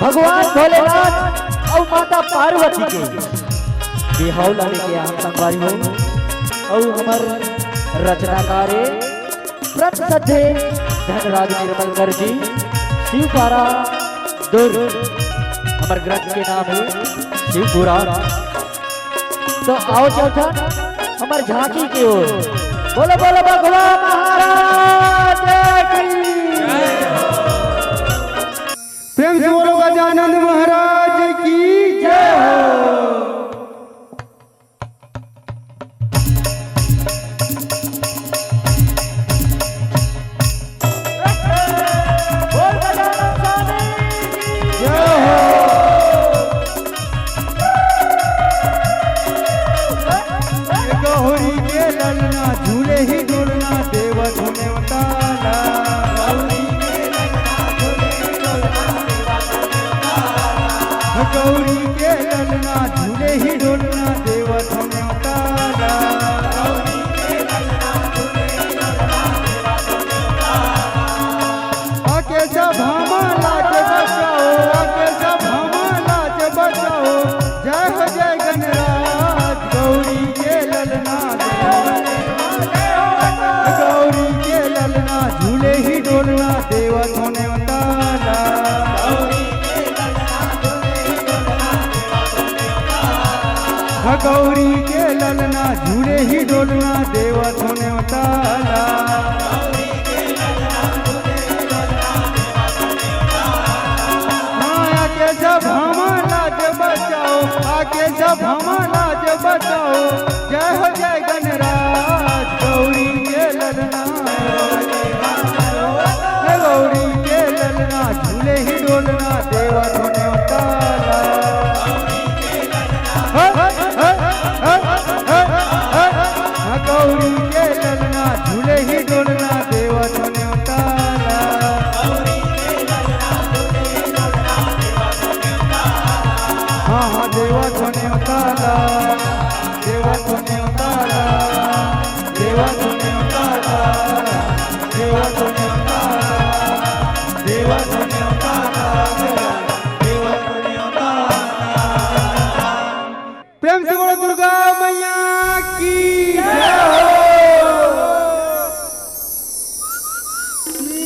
भगवान भोलेनाथ और माता पार्वती के बिहाव लाने के हम संगवारी हो और हमार रचनाकार व्रत सद्धे धनराज निर्मलकर जी शिवपारा दुर्ग हमार ग्रंथ के नाम है शिवपुरा। तो आओ चौथा हमार झांकी की ओर बोलो बोलो भगवान महाराज की प्रेम से बोलो गजानन महाराज की जय हो। गौरी के ललना झूले ही डोलना देव धुने उतारा। गौरी के ललना झूले ही डोलना देव धुने उतारा। आके सब हमारा लाज बचाओ, आके सब हमारा लाज बचाओ। जय हो जय गणराज गौरी के ललना। गौरी के ललना झूले ही डोलना देव धुने उतारा। गौरी के ललना झूले ही डोलना देव धुने उतारा। आके जब हमारा लाज बचाओ, आके जब हमारा लाज बचाओ। जय हो जय गणराज गौरी के ललना। गौरी के ललना झूले ही डोलना देव धुने उतारा। गौरी के ललना झूले ही डोलना देव धुने उतारा। हाँ हाँ देव धुने उतारा, देव धुने उतारा, देव धुने उतारा, देव धुने उतारा, देव धुने उतारा, देव धुने उतारा। प्रेम से बोलो दुर्गा मैया की जय हो।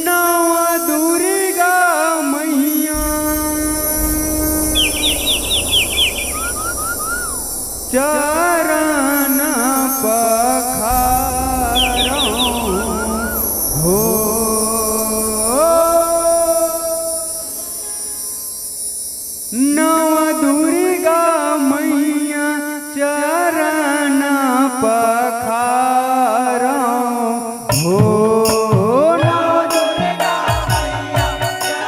नव दुर्गा मैया चरण पखारो हो। नव दुर्गा मैया चरण पखारो हो। नव दुर्गा मैया चरण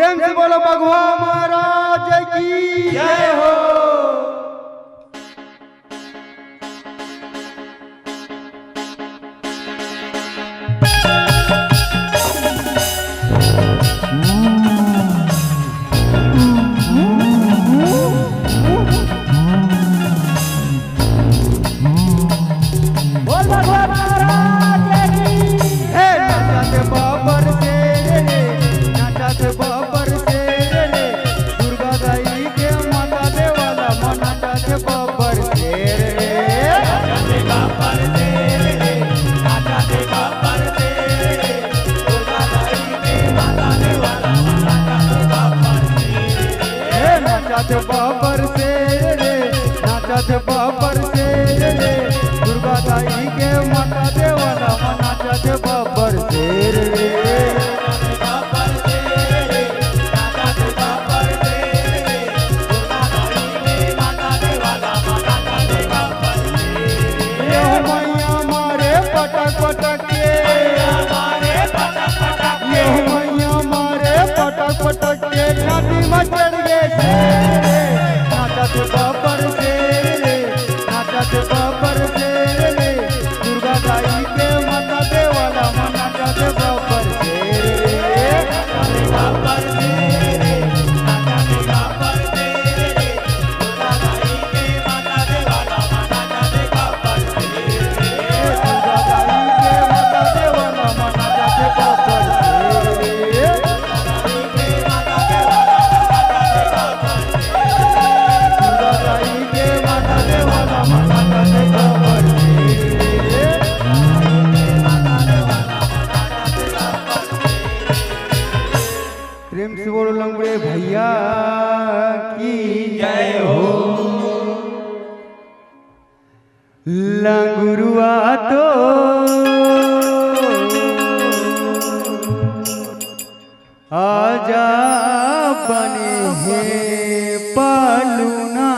प्रेम से बोलो भगवान महाराज की जय हो। बाबर से रे नाचत बाबर से रे दुर्गा दाई के माता देवाला नाचत बाबर से रे बाबर से रे नाचत बाबर से रे दुर्गा दाई के माता देवाला नाचत बाबर से रे मैया मारे पटक पटक के मारे पटक पटक ये मैया मारे पटक पटक के छाती में चढ़ गए नाचत बाबर से रे नाचत बाबर से रे दुर्गा दाई के माता देवाला नाचत बाबर से रे बाबर से रे नाचत बाबर से रे दुर्गा दाई के माता देवाला नाचत बाबर से रे दुर्गा दाई के माता देवाला नाचत बाबर से रे प्रेम से बोलो लंगड़े भैया की जय हो। लंगुरुआ तो आजा बने हैं पालूना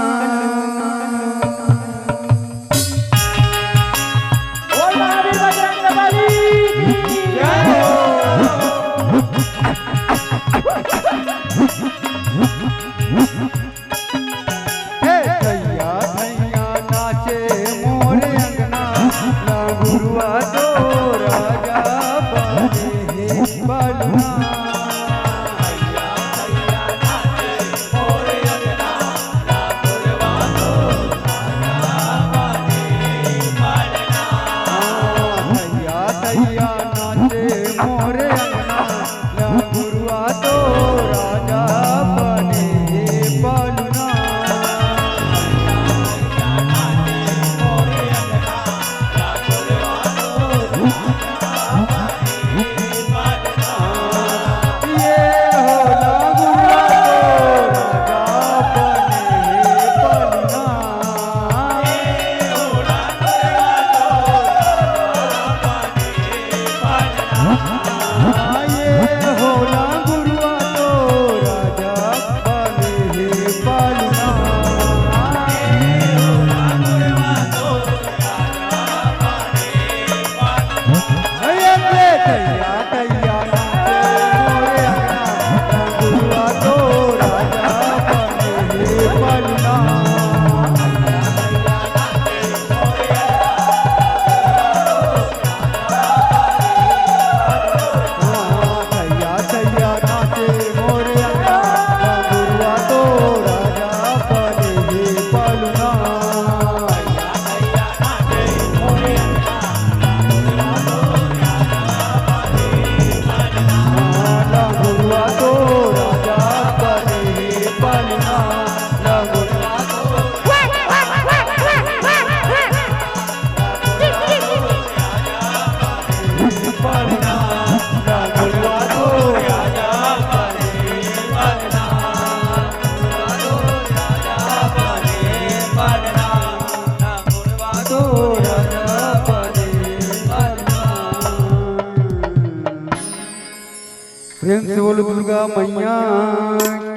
प्रेम से बोलो दुर्गा मैया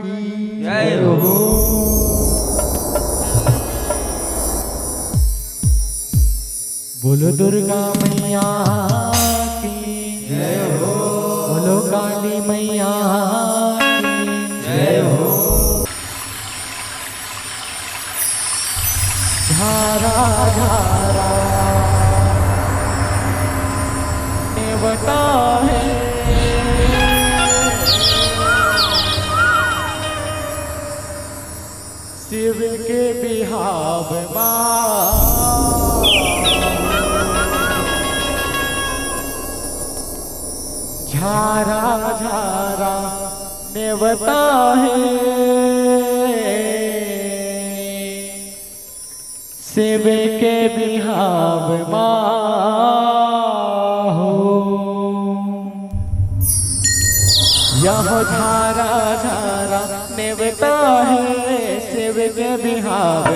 की जय हो। बोलो दुर्गा मैया की जय हो। बोलो काली मैया की झारा नेवता है शिव के बिहाव झारा झारा नेवता है शिव के बिहाव हो यह झारा झारा नेवता है शिव के बिहाव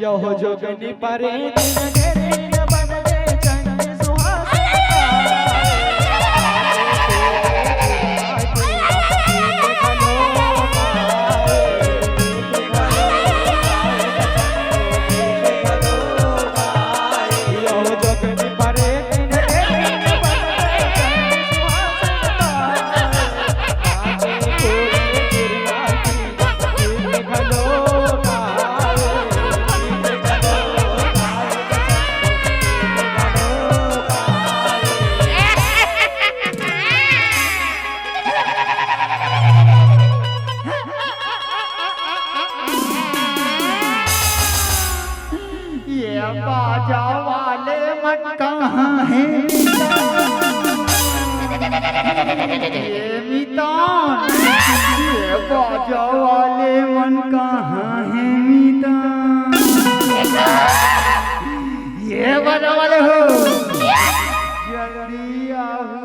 यहो जोगनी परे दिन घेरे न बन दे चंद बाजा वाले मन कहाँ है ये मितान, ये बाजा वाले मन कहाँ है मितान, ये बाजा वाले हो जल्दी आओ।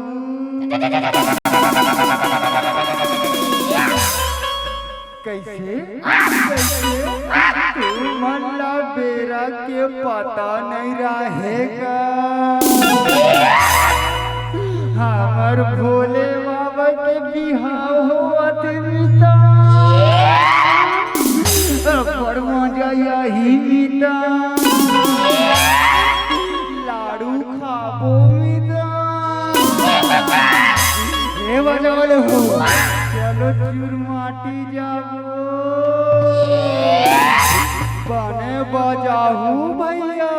कैसे कैसे तू मल्ला बेरा के पता नहीं रहेगा हमर भोले बाबा के बिहाव होवत मिता पर मजा यही मिता लाडू खाबो मिता हे बजावले हो चलो चूर माटी जाबो बने बजाहू भैया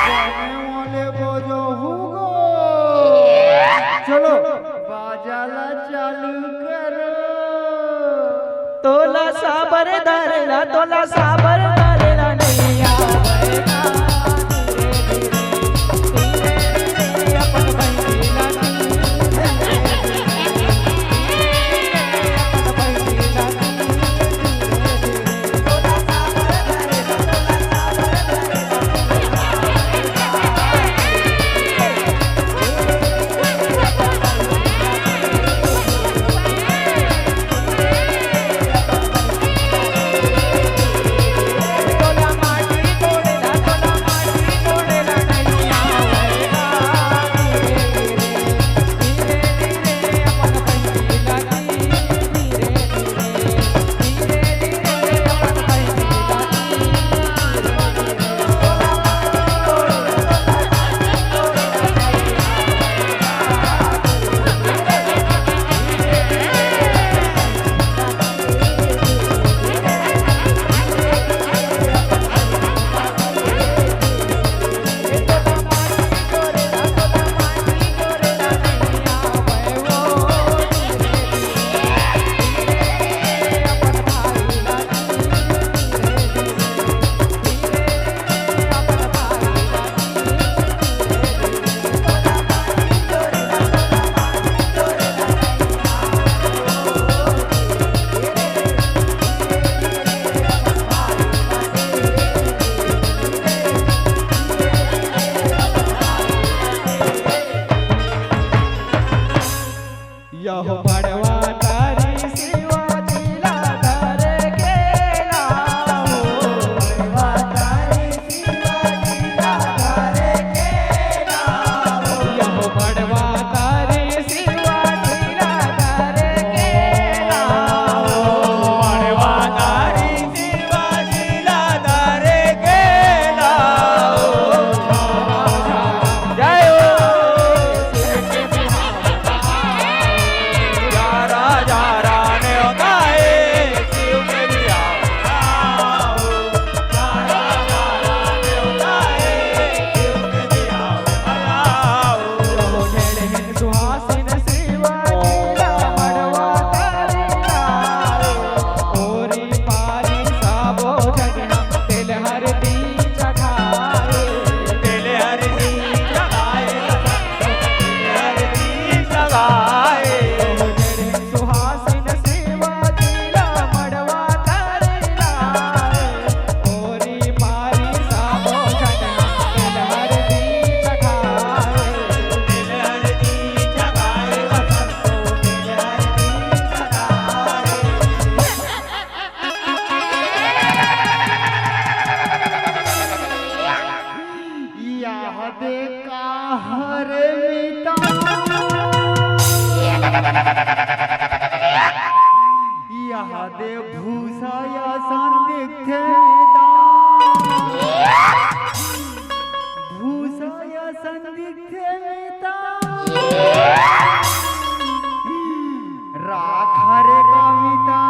बने वाले बजाहू गो चलो बाजाला चालू करो तोला साबर धरला तोला साबर धरला नहीं आवेगा यहो बड़वा तारी शिवाजीला धर के लाओ बड़वा तारी शिवाजीला धर के लाओ यहो बड़वा तारी शिवाजीला धर के लाओ बड़वा तारी शिवाजीला धर के लाओ जय हो यहाँ दे भूसा या सन देखते भूसा या सन दिखते राख हरे का मिता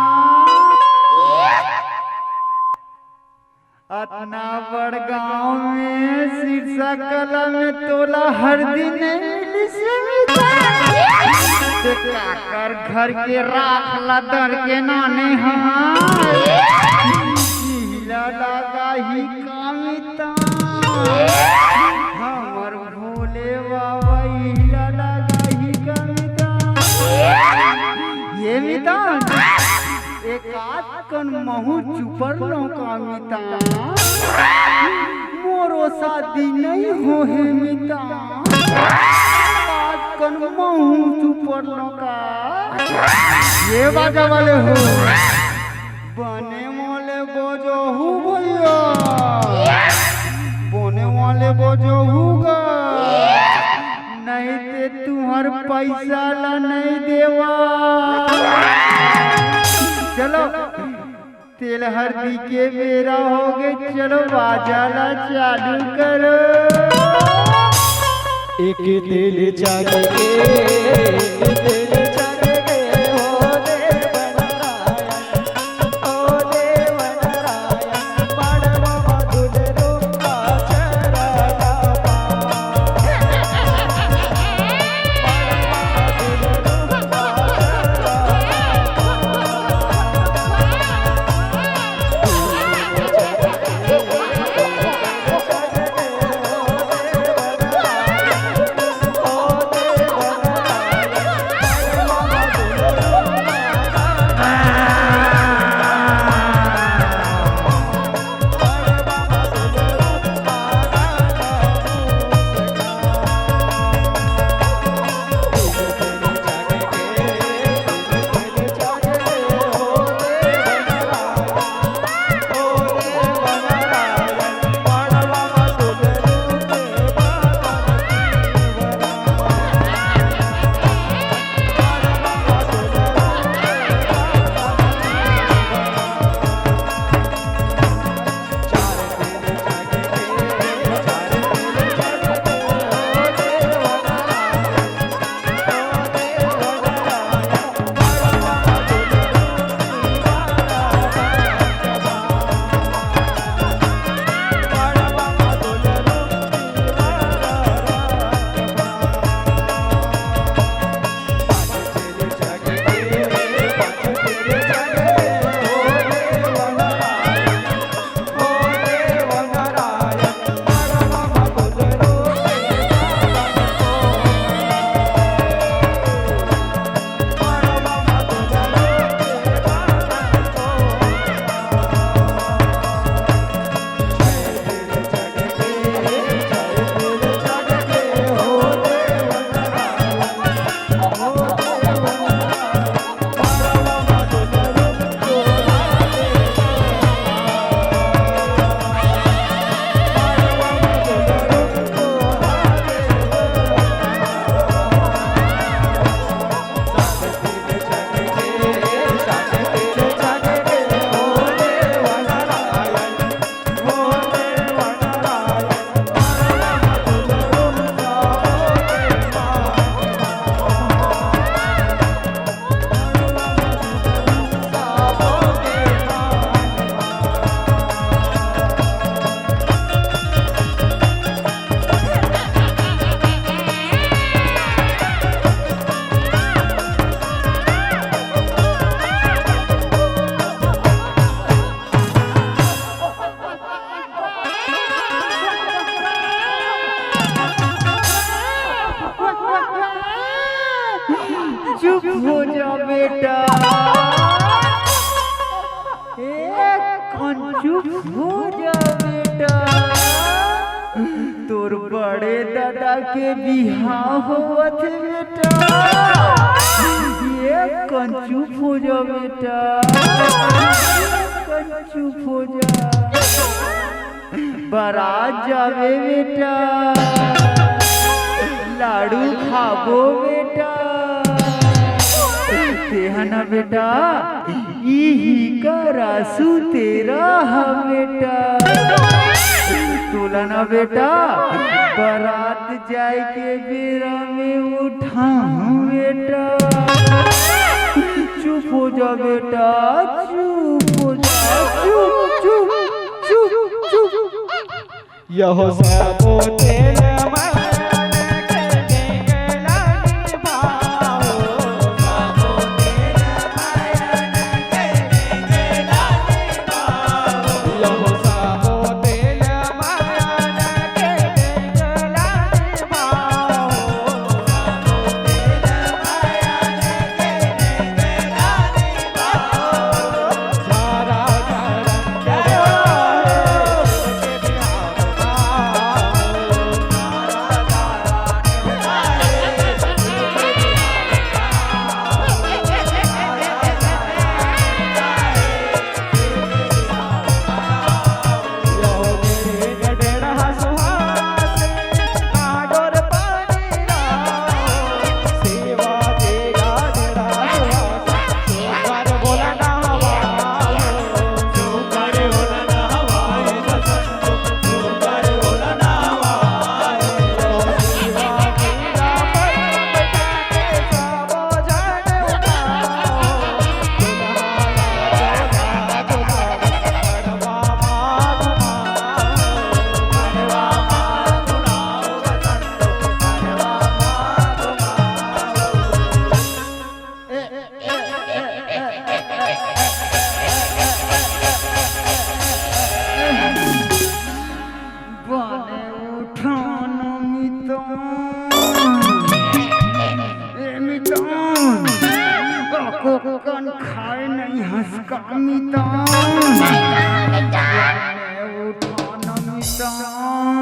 अतना बड़ गाँव में शीर्षा कला में तोला हर दिन मिली से मिता काकर घर के राख लदर के नाने हिला लगा ही कामिता हमर भोले बाबा हिला लगा ही कामिता ये मिता एक आध कन महू चुपर लो कामिता मोरो शादी नहीं हो है मिता कन महू चुपर लो का ये बाजा वाले हो बने वाले बोझो हूँ भैया बोने वाले बोझो हूँगा नहीं ते तुम्हार पैसा ला नहीं देवा चलो तेल हल्दी के मेरा हो गए चलो बाजा ला चालू करो एक दिल जागे एक दिल जागे हो देव नारायण हो देव नारायण पड़वा मधुर रूपा चरणा चुप हो जा बेटा चुप हो जा बेटा तोर बड़े दादा के बिहाव होवत बेटा ये चुप हो जा बेटा चुप हो जा बारात जावे बेटा लाडू खाबो बेटा तेहना बेटा यही करासू तेरा बेटा तोला ना बेटा बारात जाए के बेरा में उठा बेटा चुप हो जा बेटा चुप हो जा चुप चुप चुप चुप यहो सबो तेल मितान को कन खाए नहीं हंसका मितान उठाना मितान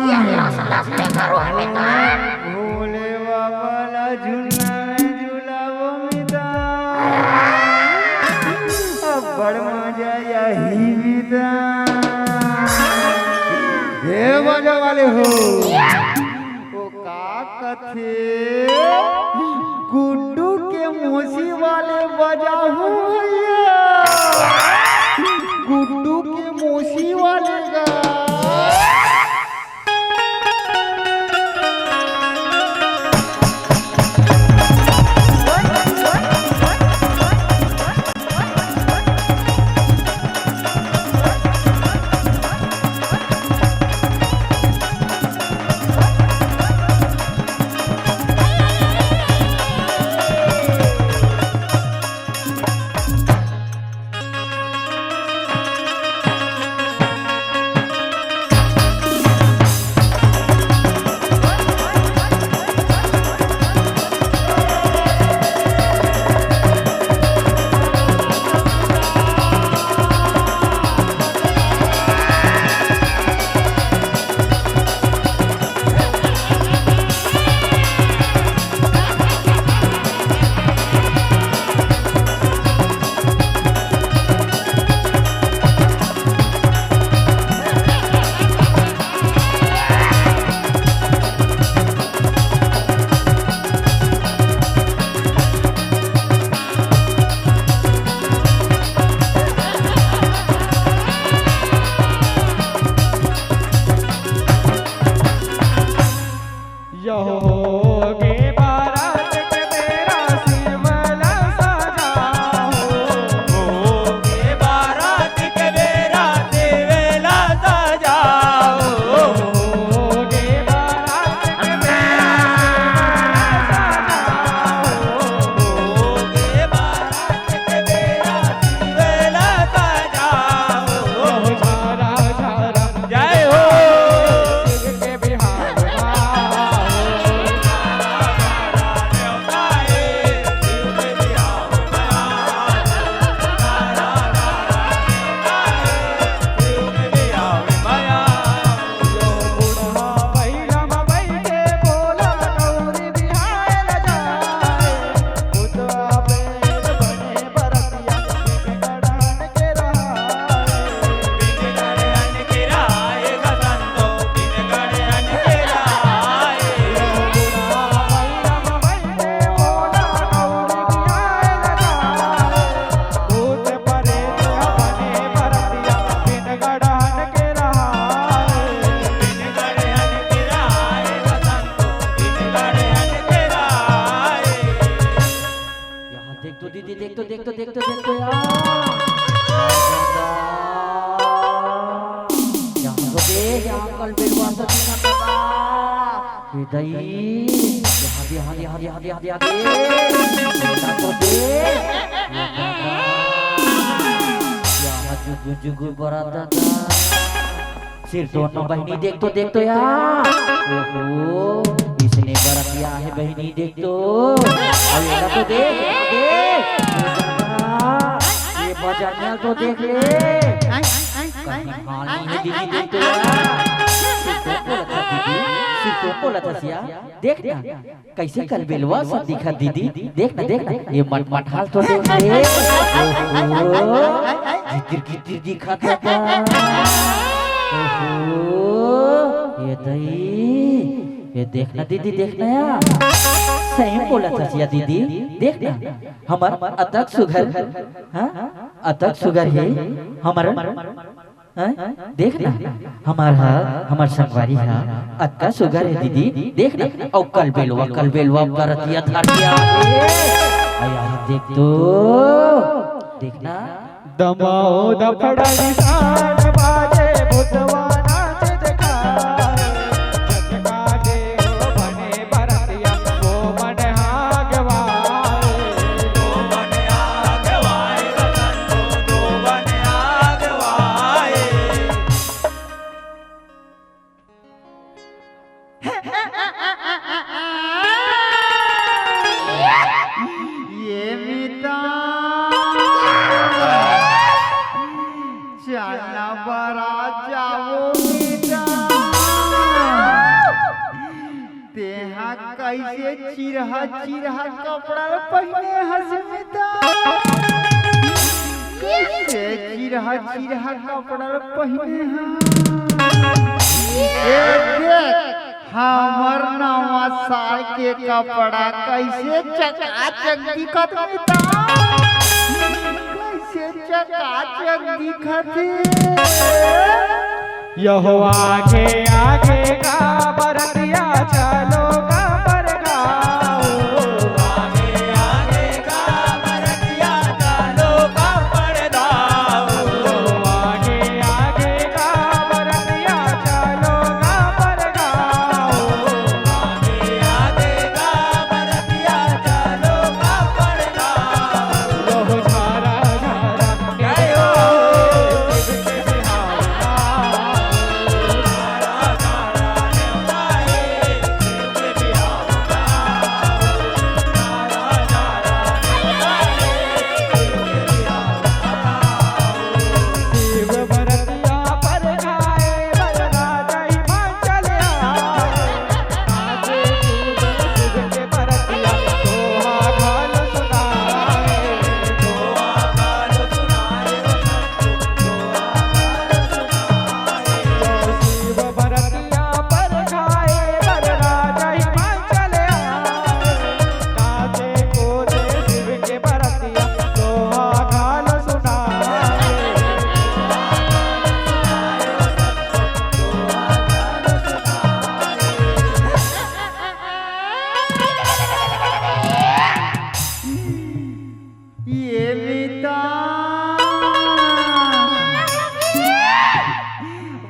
भोले बाबा ला झूला में झूलावो मितान अब बड़ मजा यही मितान हे बजा वाले हो ओ का कथे गुड्डू के मोसी वाले बजाहू भैया गुड्डू के मोसी वाले का सिर दोनों बहनी देख तो यार ओहो इसने बड़ा किया है बहनी देख तो अब ये तो देख ये बजाने तो देख ले कहीं हाल नहीं दीदी देख तो यार सिर तो बोला था सिया देख ना कैसे कल बेलवा सब दिखा दीदी देख ना ये मट हाल तो देख ले ओहो कितिर दिखा था ये दही ये देखना दीदी देखना यार सही बोला था सिया दीदी देखना हमार अतक सुगर हाँ अतक सुगर है हमारा देखना हमार संगवारी है अतका सुगर है दीदी देखना और कल बेलवा करतिया था क्या देख तो देखना दमाओ दफड़ा निशान बाजे बुद्धवा नाच दिखाए जगका दे ओ बने बरतिया वो मन आगवाए वो मन आगवाए रतन तो मन आगवाए तेहा कैसे चिरहा चिरहा कपड़ा पहने हसमिता कैसे चिरहा चिरहा कपड़ा पहने देख हमर नवा साल के कपड़ा कैसे चकाचक दिखत मिता कैसे चकाचक दिखत यहो आगे आगे का बरतिया चलो का बरगाओ आगे आगे का बरतिया चलो का बरगाओ आगे आगे का बरतिया चलो का बरगाओ आगे आगे का बरतिया चलो का बरगाओ यहो झारा झारा गयो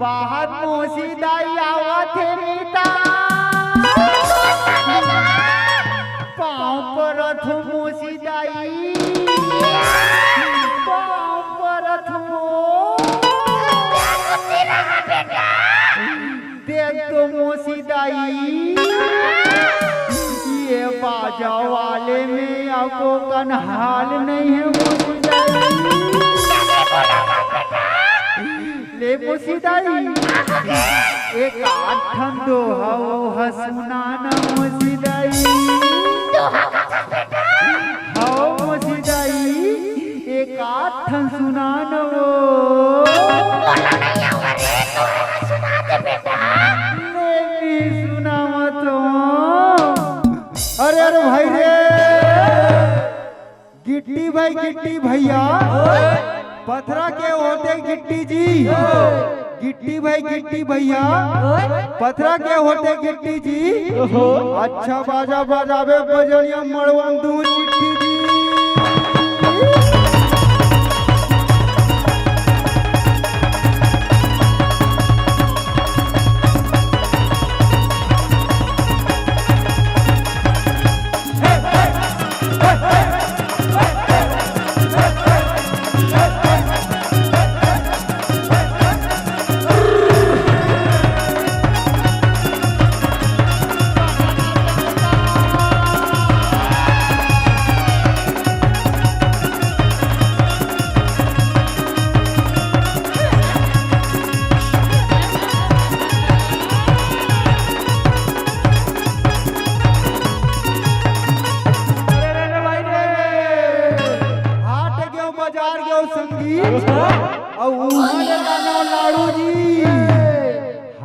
बाहर मोसीदाई आवत है मीता पाँव परत हो मोसीदाई पाँव परत हो देख तो मोसीदाई ये बाजा वाले में आपको कन्हाल नहीं है मोसीदाई ले मोसीदाई एक आठन दो हसुना न मोसीदाई हाओ मोसीदाई एक आठन सुना न वो नहीं सुना मत अरे अरे भाई रे गिट्टी भैया पथरा के होते गिट्टी जी गिट्टी भैया पथरा के होते गिट्टी जी अच्छा बाजा बजावे बजनिया मड़वन दू चिट्ठी जी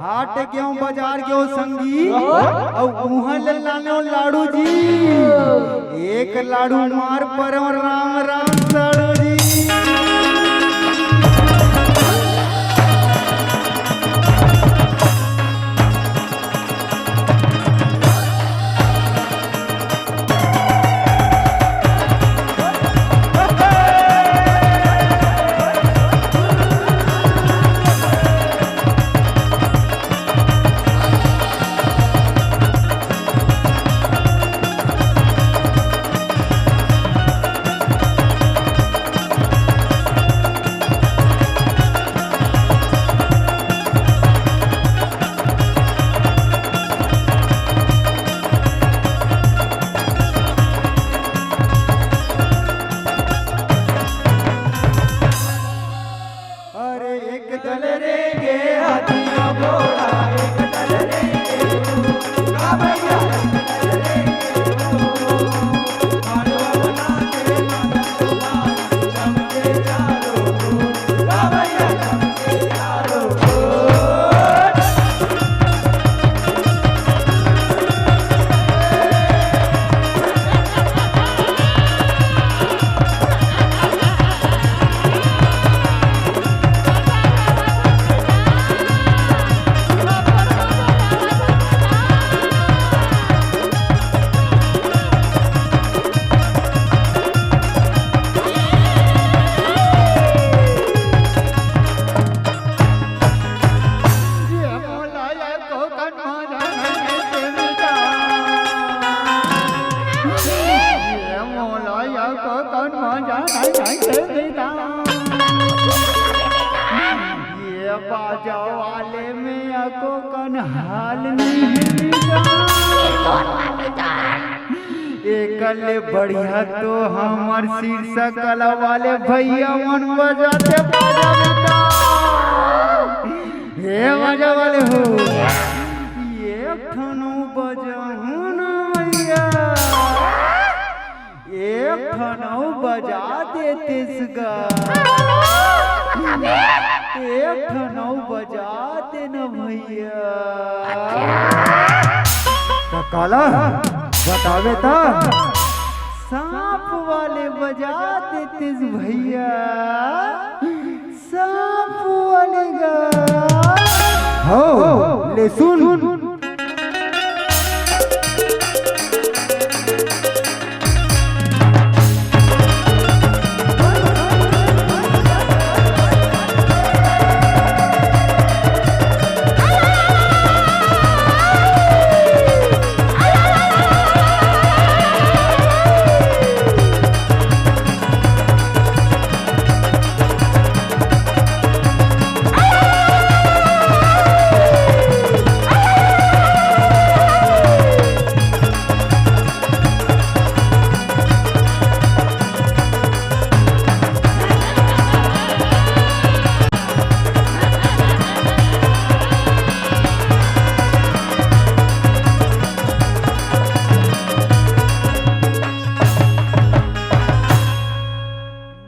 हाट क्यों बाजार क्यों संगी और उहल लानो लाडू जी एक लाडू मार पर राम राम साड़ू जी कौन मजा नहीं देता। ये बाजा वाले में को कन हाल नहीं एकले बढ़िया तो हमार शीर्षक कला वाले भैया मन बजाते बाजा बेटा। ये बाजा वाले हो ये ठनु बजाऊं ना भैया, ये ठनु बजा देते सगा, ये ठनु बजा देना भैया। काला बतावे था सांप वाले बजा देते भैया, सांप वाले गा हो ले सुन।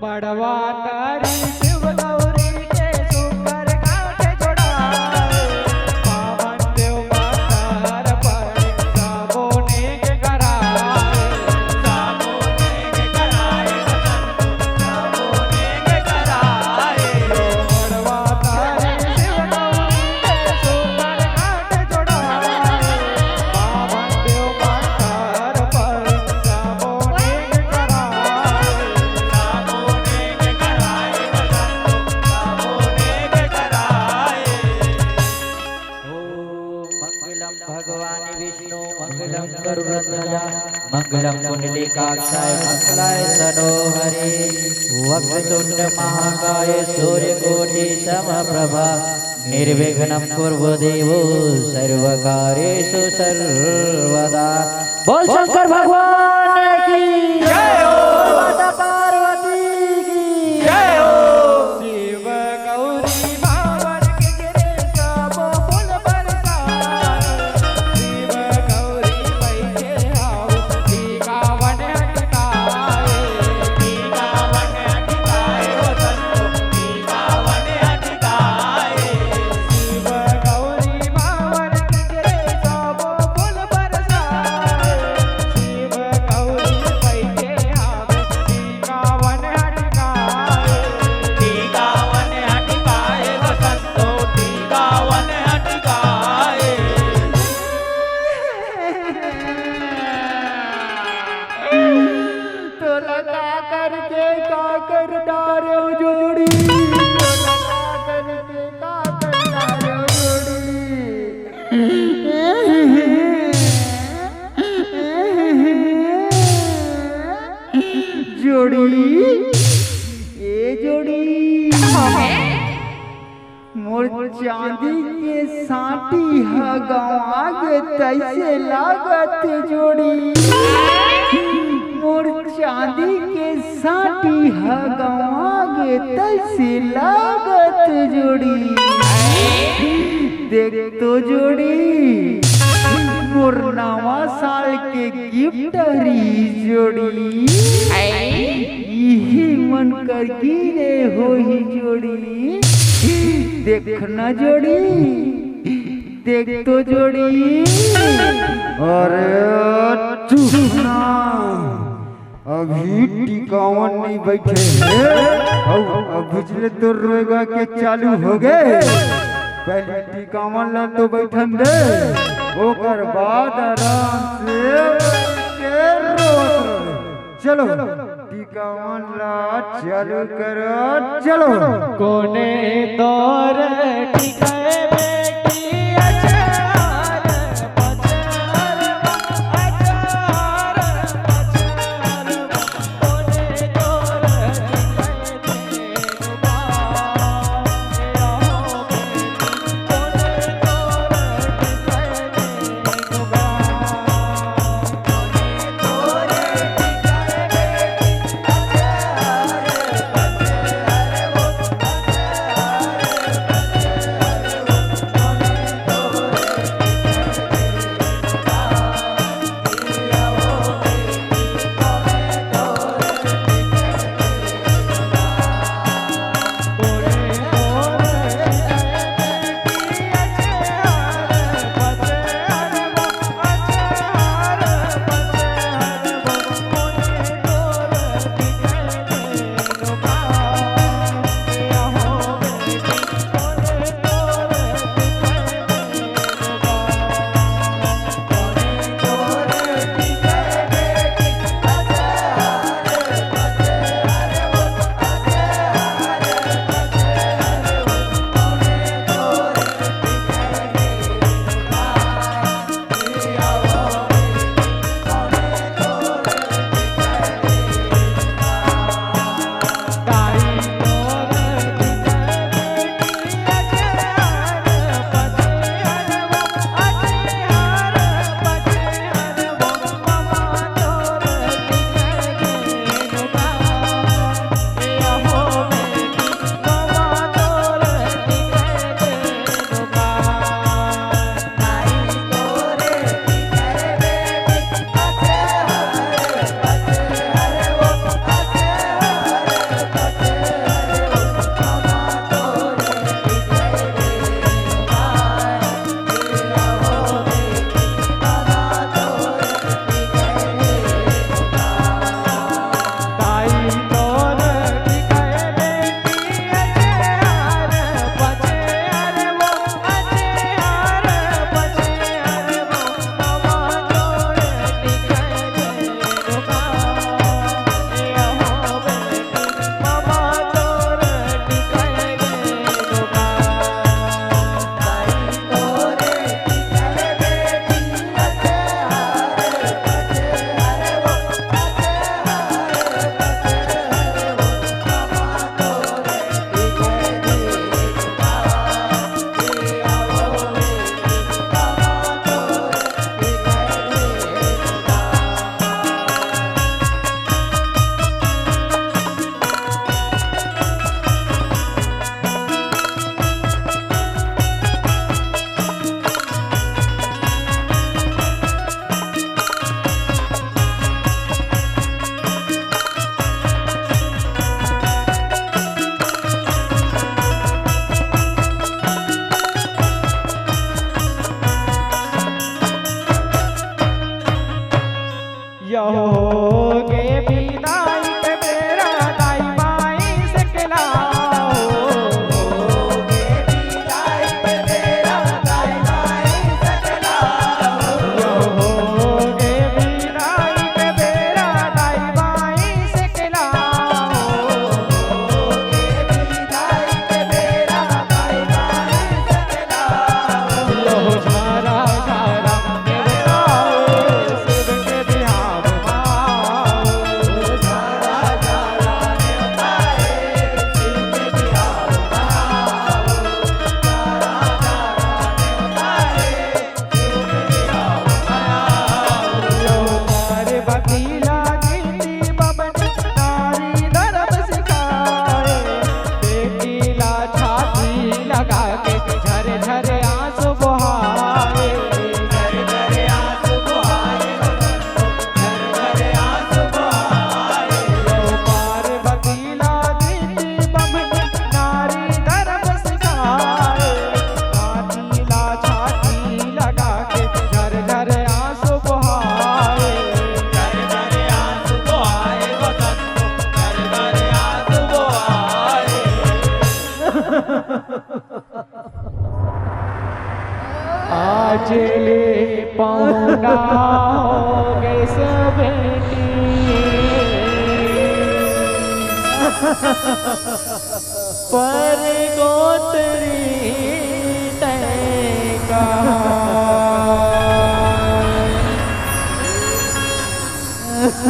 बड़वा तारी शिव गौरी के सुंदर कांटे जोड़ाए, पावन देव मातार पर साबोने के कराए, साबोने के कराए, साबोने के कराए। बड़वा तारी शिव गौरी के सुंदर कांटे जोड़ाए, पावन देव मातार पर साबोने के कराए, भगवान विष्णु मंगलम गरुड़ध्वजा मंगलम कुंडलिकाक्षाय मंगलाय तनोहरे वक्रतुंड महाकाय सूर्यकोटि समप्रभा निर्विघ्नं कुरु देवो सर्वकार्येषु सर्वदा। बोल शंकर भगवान की जय हो, माता पार्वती की जय हो। शिव गौरी बाबर के गिरे सबो फूल बरसाए, शिव गौरी बैठे आओ टीकावन हटकाए, टीकावन हटकाए हो संतो टीकावन हटकाए। शिव गौरी बाबर के गिरे सबो फूल बरसाए, शिव गौरी बैठे आओ टीकावन हटकाए, टीकावन हटकाए हो संतो टीकावन हटकाए। तो लगा करके का कर डारे जोड़ी, तो लगा करके का कर डारे जोड़ी। जोड़ी ए जोड़ी मोर चांदी के साटी ह गवा के तैसे लागत जोड़ी, मोर चांदी के साटी ह गवा के तैसे लागत जोड़ी। देख तो जोड़ी मोर नवा साल के गिफ्ट हरी जोड़ी, यही मन कर गिरे हो ही जोड़ी। देखना जोड़ी देख तो जोड़ी। अरे चुपना अभी टिकावन नहीं बैठे हैं, अब बिजली तो रोएगा के चालू हो गए। पहले टिकावन ला तो बैठन दे, ओकर बाद आराम से चलो टिकावन ला चालू करो चलो। कोने दौर टिकाए बेटी अचार पचार, अचार पचार, कोने दौर यहोगे विदाई के बेरा दाई माई से खिलाओ यहोगे विदाई के बेरा दाई माई से खिलाओ लहो झारा झारा शिव के बिहार बतीला गिनती बबन नारी धर्म सिखाए बेटीला छाती लगा के झर झर आंसू बहाए बतीला गिनती बबन नारी धर्म सिखाए कातीला छाती लगा के झर झर आंसू बहाए आज ले पौना हो गए सब पर गोतरी तैका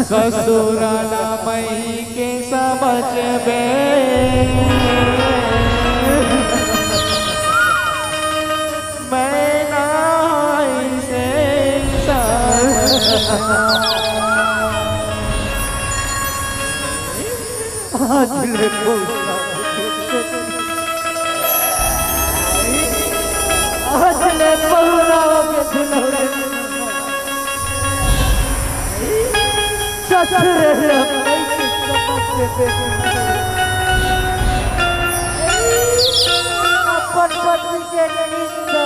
ससुराला मई के समझ में मैं नाई से आज ले पौना के दुलौरे ससुर मई के समझ में अपन पति के निंदा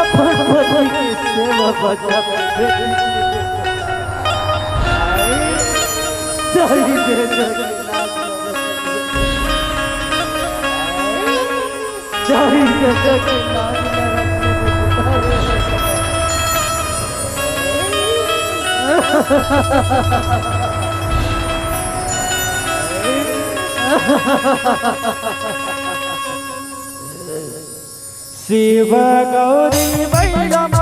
अपन पति की सेवा बचा शिव गौरी बैलम